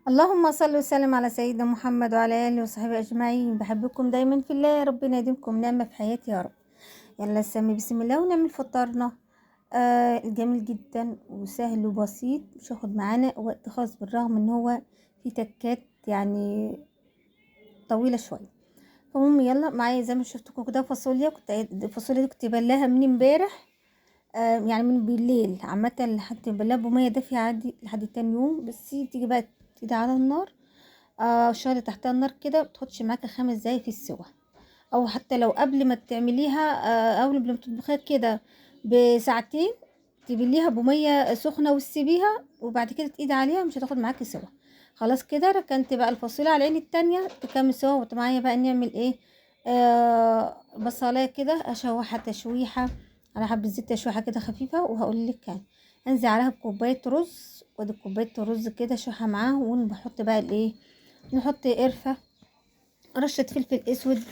اللهم صل وسلم على سيدنا محمد وعلى اله وصحبه اجمعين. بحبكم دايما في الله، ربنا يديمكم نعمه في حياتي يا رب. يلا نسمي بسم الله ونعمل فطارنا. جميل جدا وسهل وبسيط، مش هياخد معانا وقت خاص بالرغم ان هو في تكات يعني طويله شويه. فالمهم يلا معايا زي ما شفتكم كده فاصوليا، الفاصوليا دي كنت بلاها من امبارح. يعني من بالليل عامه لحد بلاها بميه دافيه عادي لحد تاني يوم، بس تيجي بقى تيجي على النار. شغلي تحتها النار كده، بتاخدش معاكي 5 دقايق في السوا. او حتى لو قبل ما تعمليها، او قبل ما تطبخيها كده بساعتين، تبليها بميه سخنه وتسيبيها وبعد كده تقيدي عليها، مش هتاخد معاكي سوا. خلاص كده ركنت بقى الفاصوليا على العين التانية تكمل سوا. ومعايا بقى نعمل ايه؟ بصلايه كده اشوحها تشويحه على حبه زيت، تشويحه كده خفيفه. وهقول لك يعني انزل عليها بكوبايه رز، وادي كوبايه الرز كده اشوحها معاه. ونحط بقى الايه، نحط قرفة، رشة فلفل اسود،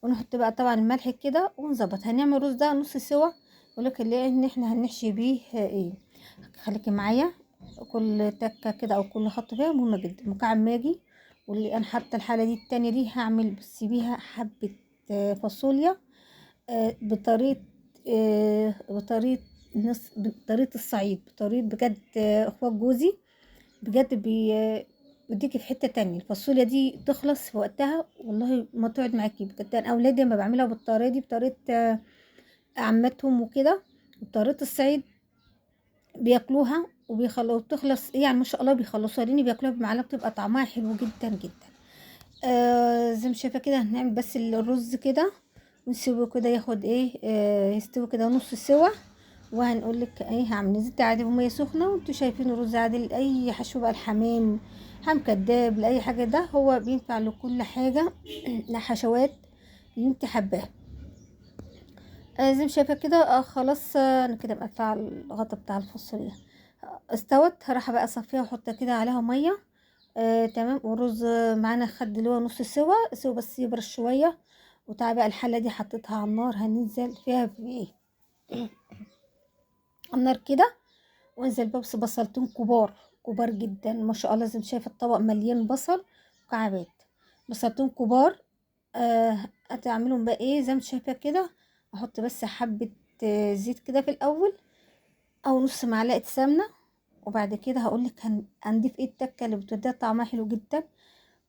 ونحط بقى طبعا الملح كده ونظبط. هنعمل رز ده نص سوا، ولكن ليه ان احنا هنحشي بيه ايه. خليكي معايا، كل تكة كده او كل خط فيها مهمة جدا. مكعب ماجي، واللي انا حتى الحالة دي التانية دي هعمل بس بيها حبة فاصوليا، بطريقة بطريقة الصعيد، بطريقة بجد اخوات جوزي بجد بيديكي في حتة تانية. الفاصوليا دي تخلص في وقتها والله ما تقعد معاكي بجد. انا اولادي لما بعملها بالطريقة دي، بطريقة عمتهم وكده، بطريقة الصعيد، بياكلوها وبيخلصوا بتخلص يعني ما شاء الله بيخلصوها، لان بياكلوها بمعلقة بتبقى طعمها حلو جدا جدا. زي ما شايفة كده هنعمل بس الرز كده ونسيبه كده ياخد ايه، يستوي كده نص سوا. وهنقول لك ايه، هعمل نزلت عادي بميه سخنه وانتوا شايفين الرز عادي لاي حشو بقى، الحمام حم كداب لاي حاجه، ده هو بينفع لكل حاجه لحشوات اللي انت حباها. زي ما شايفه كده. خلاص. انا كده مقطعه الغطا بتاع الفاصوليا. استوت، راح بقى اصفيها واحط كده عليها ميه. تمام. والرز معانا خد اللي هو نص سوا بس يبرد شويه. وتعالى بقى الحله دي حطيتها على النار، هننزل فيها بايه، على النار كده. وانزل بقى بصلتين كبار كبار جدا ما شاء الله، زي ما شايفه الطبق مليان بصل مكعبات، بصلتين كبار. هتعملهم بقى ايه زي ما شايفه كده. احط بس حبه زيت كده في الاول، او نص معلقه سمنه. وبعد كده هقولك هنضيف ايه التكه اللي بتديها طعمها حلو جدا،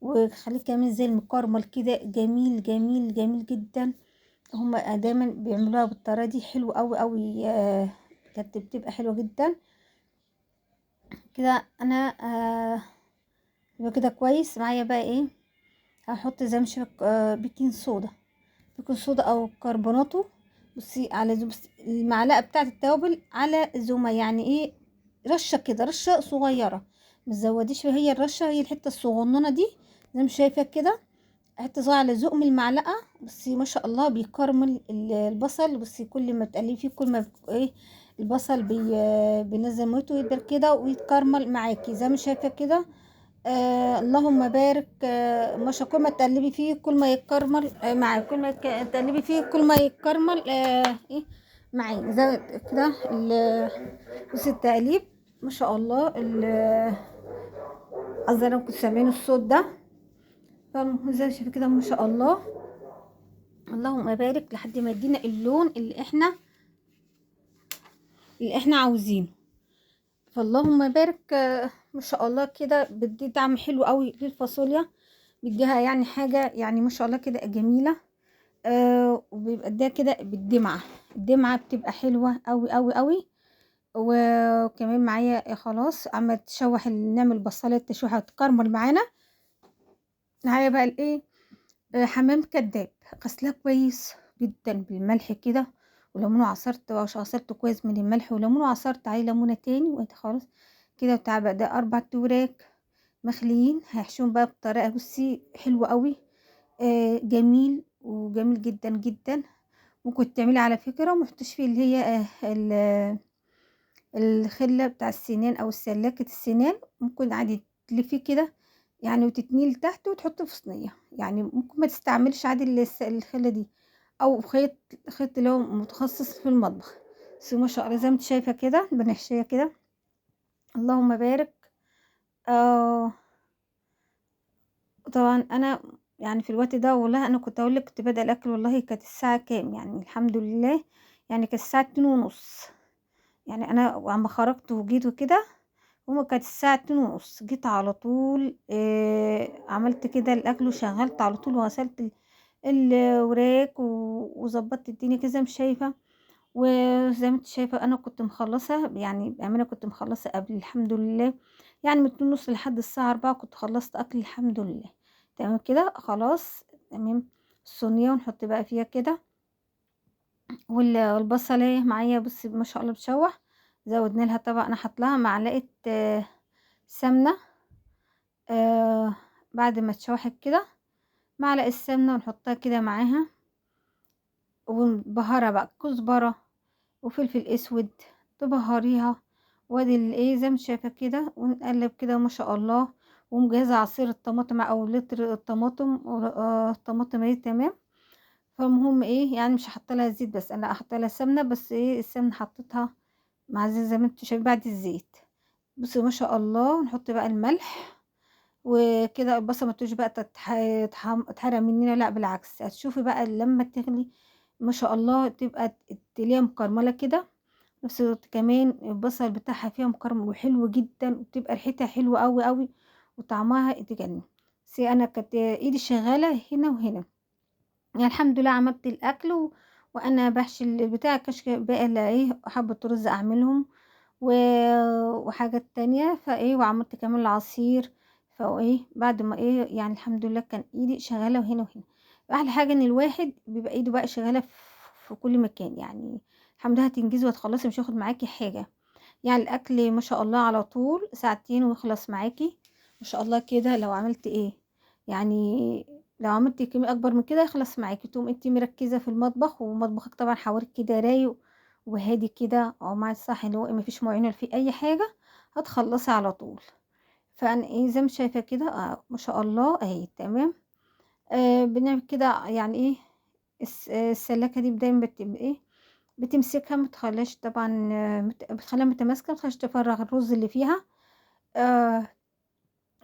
وخليه كمان زي المكرمل كده، جميل جميل جميل جدا. هما دايما بيعملوها بالطريقه دي حلو قوي قوي. كانت بتبقى حلوه جدا كده. انا يبقى كده كويس معايا. بقى ايه، هحط زي ما شايف بيكنج صودا، بيكنج صودا او كربوناتو. بصي على بصي المعلقه بتاعه التوابل على زومه، يعني ايه، رشه كده، رشه صغيره، متزوديش. هي الرشه هي الحته الصغننه دي زي ما شايفه كده، حته صغيره على ذوق من المعلقه. بصي ما شاء الله بيكرمل البصل. بصي كل ما تقلبي فيه كل ما ايه البصل بينزل ميته ويدبر كده ويتكرمل معاكي زي ما شايفه كده. اللهم بارك. مش كل ما تقلبي فيه كل ما يتكرمل معاك، كل ما تقلبي فيه كل ما يتكرمل ايه معي زي كده بص التقليب ما شاء الله. قصدي انا كنت سامعين الصوت ده. زي ما شايفه كده ما شاء الله. اللهم بارك لحد ما يدينا اللون اللي احنا عاوزينه. فاللهم بارك. ما شاء الله كده بتدي طعم حلو قوي للفاصوليا، بيديها يعني حاجه يعني ما شاء الله كده جميله. وبيبقى ده كده بالدمعة، الدمعة بتبقى حلوة قوي قوي قوي. وكمان معايا خلاص عم تشوح، نعمل بصلة تشويحة تكرمل معانا. معايا بقى الايه، حمام كداب، غسلاه كويس جدا بالملح كده وليمون، عصرته كويس من الملح وليمون، وعصرت عليه ليمونة تاني وانت خلاص كده. وتعالى بقى ده 4 وراك مخليين هيحشوهم بقى بطريقة بصي حلوة قوي. جميل وجميل جدا جدا. ممكن تعملي على فكرة ومحطش فيه اللي هي الخلة بتاع السنان او سلاكة السنان، ممكن عادي تلفيه كده يعني وتتنيه لتحت وتحطه في صينية. يعني ممكن ما تستعملش عادي الخلة دي، او خيط اللي هو متخصص في المطبخ. بس ما شاء الله زي ما انت شايفة كده بنحشيها كده. اللهم بارك. آه، طبعًا أنا يعني في الوقت ده والله أنا كنت هاقول لِك كنت بادئة الأكل والله كانت الساعة كام، يعني الحمد لله يعني كانت الساعة 14:30 يعني أنا وأمّا خرجت وجيت وكده كانت الساعة 14:30 جيت على طول عملت كده الأكل وشغّلت على طول وغسلت الوراك وضبّطت الدنيا كده زي ما أنتِ شايفة، وزي ما أنتِ شايفة أنا كنت مخلّصة يعني بأمانة كنت مخلّصة قبل الحمد لله، يعني من 14:30 لحد الساعة 16:00 كنت خلّصت أكل الحمد لله، تمام كده، خلاص تمام، الصينية ونحط بقى فيها كده والبصلاية معايا بُصّي ما شاء الله بتشوّح، زوّدنا لها طبعًا أنا حاطة لها معلقة سمنة آآ بعد ما اتشوحت كده، معلقة سمنة ونحطها كده معاها ونبهّرها بقى كزبرة وفلفل أسود تبهّريها وادي إيه زي ما أنتِ شايفة كده ونقلّب كده ما شاء الله، ومجهّزة عصير الطماطم أو لتر الطماطم الطماطم أهي تمام، فالمهم إيه يعني مش هاحط لها زيت بس أنا هاحط لها سمنة بس إيه السمنة حطيتها مع زي ما أنتِ شايفة بعد الزيت، بُصّي ما شاء الله ونحط بقى الملح وكده البصلة ما تبقاش بقى تتحرق مننا لأ بالعكس، هتشوفي بقى لمّا تغلي ما شاء الله تبقى تلاقيها مكرملة كده، نفس الوقت كمان البصل بتاعها فيها مكرمل وحلو جدًا، وبتبقى ريحتها حلوة أوي، أوي، وطعمها تجنن. بُصي أنا كانت إيدي شغالة هنا وهنا، يعني الحمد لله عملت الأكل وأنا باحشي البتاع كشك باقي إيه حبة رز أعملهم و وحاجات تانية، فإيه وعملت كمان العصير، فإيه بعد ما إيه يعني الحمد لله كان إيدي شغالة وهنا وهنا. أحلى حاجة إن الواحد بيبقى إيده بقى شغالة في كل مكان، يعني الحمد لله هتنجزي وهتخلصي مش هياخد معاكِ حاجة، يعني الأكل ما شاء الله على طول ساعتين ويخلص معاكِ، ما شاء الله كده لو عملتِ إيه، يعني لو عملتِ كمية أكبر من كده يخلص معاكِ، تقومي أنتِ مركزة في المطبخ ومطبخك طبعًا حواليكِ كده رايق وهادي كده، أو مع الصح اللي هو ما فيش مواعين ولا في أي حاجة، هتخلّصي على طول. فأنا إيه زي ما أنتِ شايفة كده ما شاء الله أهي تمام، بنعمل كده يعني إيه السلاكة دي دايمًا إيه بتمسكها ما تخلّيهاش طبعًا بتخلّيها متماسكة ما تخلّيهاش تفرّغ الرز اللي فيها، آآ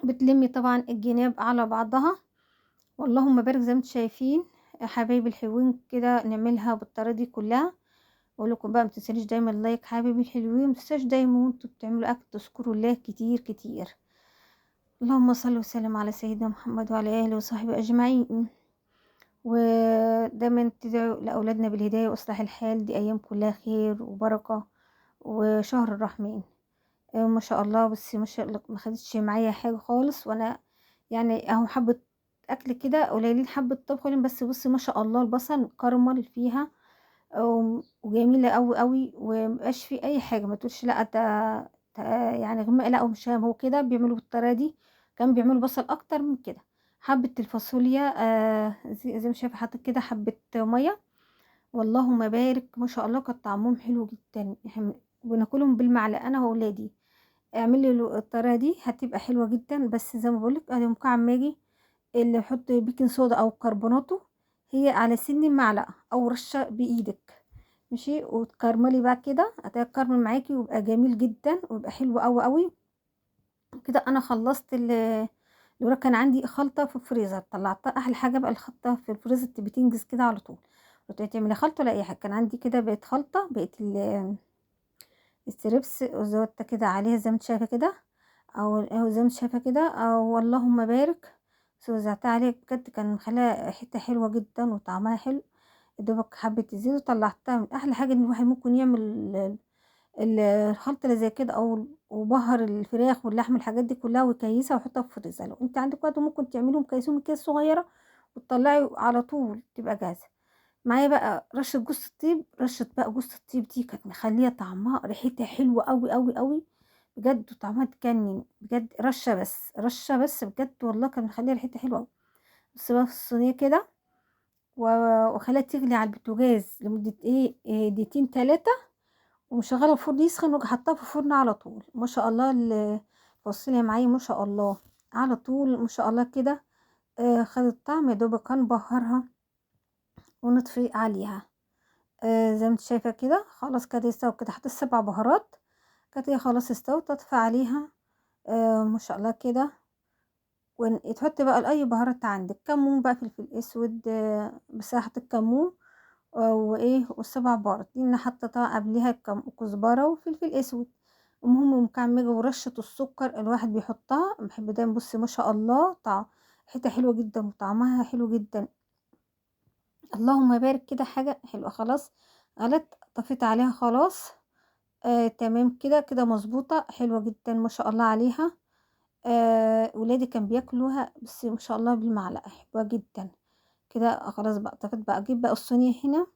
بتلمّي طبعًا الجناب على بعضها، واللهم بارك زي ما أنتم شايفين يا حبايبي الحلوين كده نعملها بالطريقة دي كلّها، واقول لكم بقى ما تنسونيش دايمًا لايك حبايبي الحلوين، ما تنسوش دايمًا وأنتم بتعملوا أكل تذكروا الله كتير، كتير. اللهم صل وسلم على سيدنا محمد وعلى آله وصحبه أجمعين، ودايمًا تدعوا لأولادنا بالهداية وإصلاح الحال، دي أيام كلّها خير وبركة وشهر الرحمن. ما شاء الله بُصّي ما شاء الله ما خدتش معايا حاجة خالص، وأنا يعني أهو حبّة أكل كده قليلين حبّة طبخ قليلين بس بُصّي ما شاء الله البصل كرمل فيها وجميلة أوي، أوي، وما بيبقاش في أي حاجة ما تقولش لأ يعني غمق لأ ومش هو كده بيعملوا بالطريقة دي، كمان بيعملوا بصل أكتر من كده. حبّة الفاصوليا زي ما شايفة حطيت كده حبّة مَيّة واللهم بارك ما شاء الله كان طعمهم حلو جدًا، إحنا بناكلهم بالمعلقة أنا وأولادي. اعملي الطريقة دي هتبقى حلوة جدًا، بس زي ما باقول لِك أدي مكعب ماجي اللي يحط بيكنج صودا أو كربوناتو هي على سن المعلقة أو رشة بإيدِك ماشي، وتكرملي بقى كده هتلاقيه اتكرمل معاكِ ويبقى جميل جدًا ويبقى حلو أوي، أوي. كده أنا خلّصت الوراك كان عندي خلطة في الفريزر طلّعتها أحلى حاجة بقى الخلطة في الفريزر بتنجز كده على طول، تعملي خلطة ولا أي حاجة، كان عندي كده بقت خلطة بقت الستريبس وزودت كده عليها زي ما أنتِ شايفة كده أهو زي ما أنتِ شايفة كده واللهم بارك، وزعتها عليه بجد كان مخلّيها ريحتها حلوة جدًا وطعمها حلو، يا دوبك حبة الزيت وطلّعتها من أحلى حاجة إن الواحد ممكن يعمل الخلطة اللي زي كده أو وبهّر الفراخ واللحمة الحاجات دي كلّها ويكيّسها ويحطها في الفريزر، لو أنتِ عندِك وقت ممكن تعمليهم كيّسيهم أكياس صغيّرة وتطلّعي على طول تبقى جاهزة. معايا بقى رشة جوز الطيب، رشة بقى جوز الطيب دي كانت مخلية طعمها ريحتها حلوة أوي، أوي، أوي، بجد وطعمها تجنن، بجد رشة بس، رشة بس بجد والله كانت مخلية ريحتها حلوة أوي، باسيبها في الصينية كده و واخليها تغلي على البوتاجاز لمدة إيه، دقيقتين 3 ومشغّلة الفرن يسخن وآجي حاطاها في الفرن على طول، ما شاء الله الفاصوليا معايا ما شاء الله، على طول ما شاء الله كده خدت طعم يا دوبك هنبهرها ونطفي عليها. زي ما أنتِ شايفة كده، خلاص كده استوت كده، حطيت 7 بهارات، كانت هي خلاص استوت، أطفي عليها ما شاء الله كده. تحطي بقى اي بهارات عندك، كمون بقى، فلفل اسود، بس أنا حطيت كمون وايه والسبع بهارات دي انا حاطه طبعا قبلها كزبره وفلفل اسود. المهم مكعمجه ورشه السكر الواحد بيحطها، بحب دايما. بصي ما شاء الله حته حلوه جدا وطعمها حلو جدا. اللهم بارك كده، حاجه حلوه. خلاص غلت، طفيت عليها خلاص. تمام كده كده مظبوطه حلوه جدا ما شاء الله عليها. ولادي كان بياكلوها بس ما شاء الله بالمعلقه، حلوه جدا كده. خلاص بقى طفيت بقى، اجيب بقى الصينيه هنا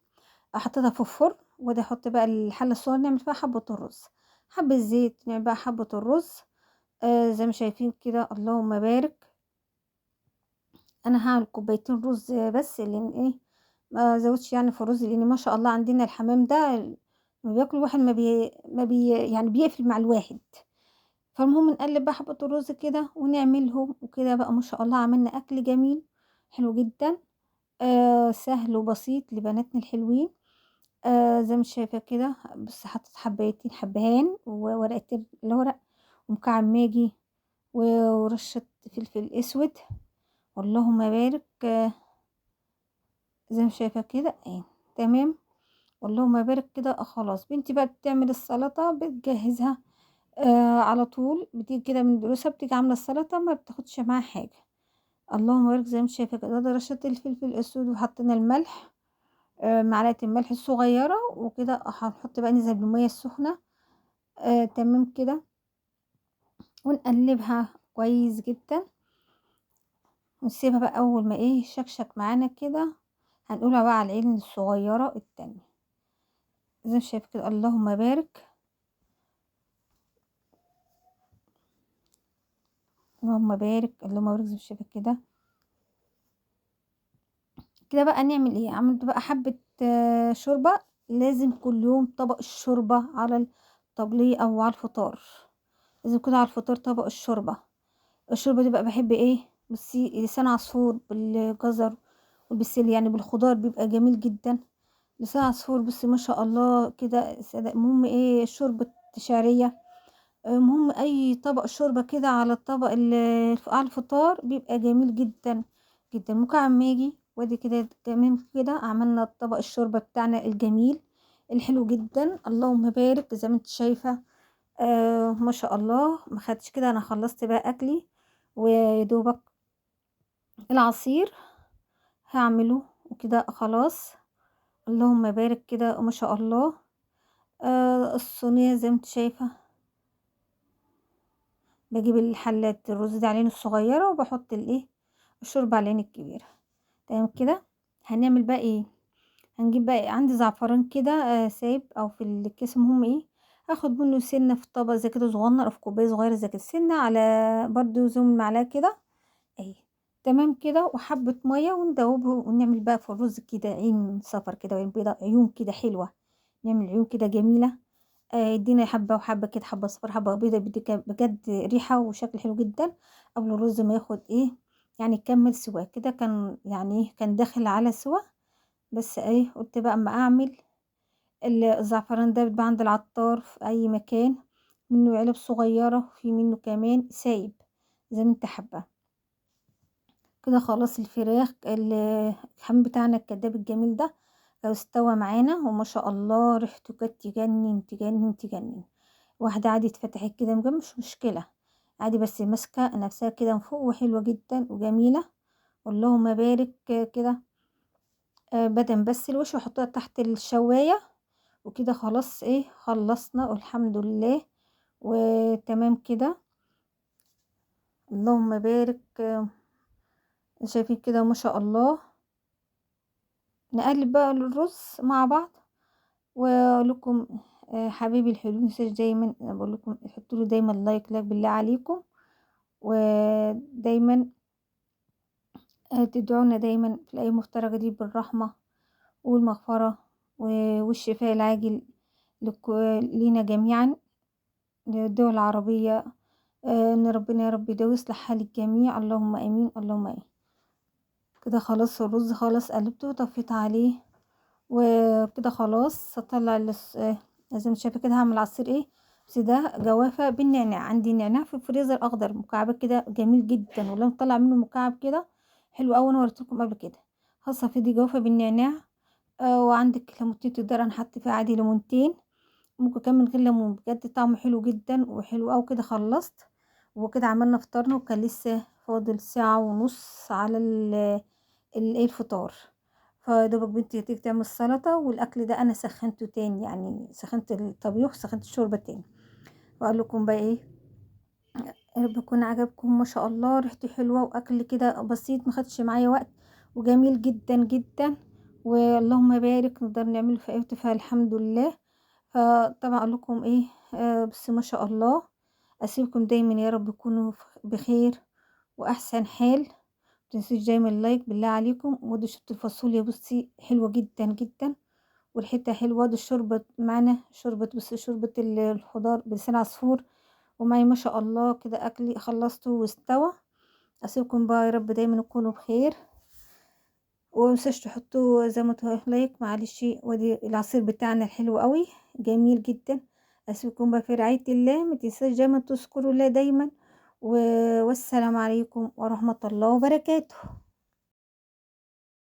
حطيتها في الفرن، وده احط بقى الحله الصغيره نعمل فيها حبه الرز، حبه زيت نعمل بقى حبه الرز. زي ما شايفين كده اللهم بارك. انا هعمل كوبايتين رز بس، لان ايه ما زودش يعني في الرز، لان ما شاء الله عندنا الحمام ده ما بياكل واحد ما بي يعني بيقفل مع الواحد. فالمهم نقلب بقى حبه الرز كده ونعملهم وكده بقى، ما شاء الله عملنا اكل جميل حلو جدا. سهل وبسيط لبناتنا الحلوين. زي ما شايفة كده، بس حطيت حبايتين حبهان وورقتين الورق ومكعب ماجي ورشة فلفل اسود. اللهم بارك. زي ما شايفة كده ايه تمام. اللهم بارك كده. خلاص بنتي بقى بتعمل السلطة بتجهزها. على طول بتيجي كده من دروسها بتيجي عاملة السلطة، ما بتاخدش معاها حاجة. اللهم بارك. زي ما شايفة كده ده رشة الفلفل الاسود وحطينا الملح، معلقة الملح الصغيرة وكده. هنحط بقى ننزل بالمية السخنة. تمام كده، ونقلبها كويس جدا ونسيبها بقى. اول ما ايه شكشك معانا كده هنقولها بقى على العين الصغيرة التانية. زي ما شايف كده اللهم بارك. اللهم بارك اللهم بارك. زي ما شايف كده كده بقى نعمل ايه. عملت بقى حبة شوربة. لازم كل يوم طبق الشوربة على الطبلية او على الفطار. لازم كده على الفطار طبق الشوربة. الشوربة دي بقى بحب ايه، بصي لسان عصفور بالجزر والبسل، يعني بالخضار بيبقى جميل جدا. لسان عصفور بصي ما شاء الله كده. المهم ايه شوربة شعرية. المهم اي طبق شوربة كده على الطبق على الفطار بيبقى جميل جدا جدا. مكعب ماجي وادي كده تمام كده. عملنا طبق الشوربة بتاعنا الجميل الحلو جدا. اللهم بارك. زي ما انت شايفة ما شاء الله. ما خدتش كده، انا خلصت بقى اكلي ويدوبك العصير هعمله وكده خلاص. اللهم بارك كده ما شاء الله. الصينية زي ما انت شايفة بجيب الحلة الرز دي على العين الصغيرة وبحط الايه الشوربة على العين الكبيرة. تمام كده. هنعمل بقى ايه. هنجيب بقى عندي زعفران كده سايب او في الكيس. المهم ايه هاخد منه سنة في طبق زي كده صغنن او في كوباية صغيرة زي كده، سنة على برضو زي المعلقة كده اهي. تمام كده وحبة مية وندوبه ونعمل بقى في الرز كده عين صفر كده وعين بيضة، عيون كده حلوة. نعمل عيون كده جميلة. ادينا حبة وحبة كده، حبة صفر حبة بيضة، بدي بجد ريحة وشكل حلو جدا. قبل الرز ما ياخد ايه يعني يكمل سوا كده، كان يعني ايه كان داخل على سوا. بس ايه قلت بقى اما اعمل الزعفران ده بيبقى عند العطار في اي مكان، منه علب صغيرة في منه كمان سايب زي ما انت حابة. كده خلاص الفراخ الحمام بتاعنا الكداب الجميل ده استوى معانا وما شاء الله ريحته كانت تجنن تجنن تجنن. واحدة عادي اتفتحت كده مش مشكلة عادي، بس ماسكة نفسها كده من فوق وحلوة جدا وجميلة. اللهم بارك كده. بدن بس الوش وحطها تحت الشواية وكده خلاص ايه خلصنا والحمد لله وتمام كده. اللهم بارك. شايفين كده ما شاء الله. نقلب بقى الرز مع بعض واقول لكم حبيبي الحلوين متنساش دايما أنا بقول لكم حطوا له دايما لايك بالله عليكم. ودايما تدعونا دايما في الايام المفترجة دي بالرحمة والمغفرة والشفاء العاجل لينا جميعا للدول العربية. ان ربنا يا رب ده يصلح حال الجميع. اللهم امين اللهم امين. كده خلاص الرز خلاص قلبته وطفيت عليه وكده خلاص هطلع لازم شايفه كده هعمل عصير ايه بس ده جوافة بالنعناع، عندي نعناع في الفريزر أخضر مكعبات كده جميل جدًا، والله مطلّع منه مكعب كده حلو أوي، أنا وريته لكم قبل كده. هاصفي دي جوافة بالنعناع، وعندِك ليمونتين تقدري أنا حاطة فيها عادي ليمونتين، ممكن كمان من غير ليمون، بجد طعمه حلو جدًا وحلو أوي كده خلّصت، وكده عملنا فطارنا وكان لسه فاضل ساعة ونُص على إيه الفطار، فيا دوبك بنتي هتيجي تعمل السلطة والأكل ده أنا سخّنته تاني، يعني سخّنت الطبيخ وسخّنت الشوربة تاني، وأقول لكم بقى إيه، يا رب يكون عجبكم ما شاء الله، ريحته حلوة وأكل كده بسيط ما خدش معايا وقت وجميل جدًا، جدًا، واللهم بارك نقدر نعمله في أي وقت فالحمد لله. فطبعًا أقول لكم إيه، بس ما شاء الله، أسيبكم دايمًا يا رب تكونوا بخير وأحسن حال، ما تنسوش دايمًا اللايك بالله عليكم، وادي شوربة الفاصوليا بُصّي حلوة جدًا، جدًا، وريحتها حلوة، وادي الشوربة معانا بُصّي شوربة الخضار بلسان عصفور، ومعايا ما شاء الله كده أكلي خلّصته واستوى، أسيبكم بقى يا رب دايمًا تكونوا بخير، وما تنسوش تحطوا زي ما قُلت لايك معلش، وادي العصير بتاعنا الحلو أوي جميل جدًا، أسيبكم بقى في رعاية الله، ما تنساش دايمًا تذكروا الله دايمًا، والسلام عليكم ورحمة الله وبركاته.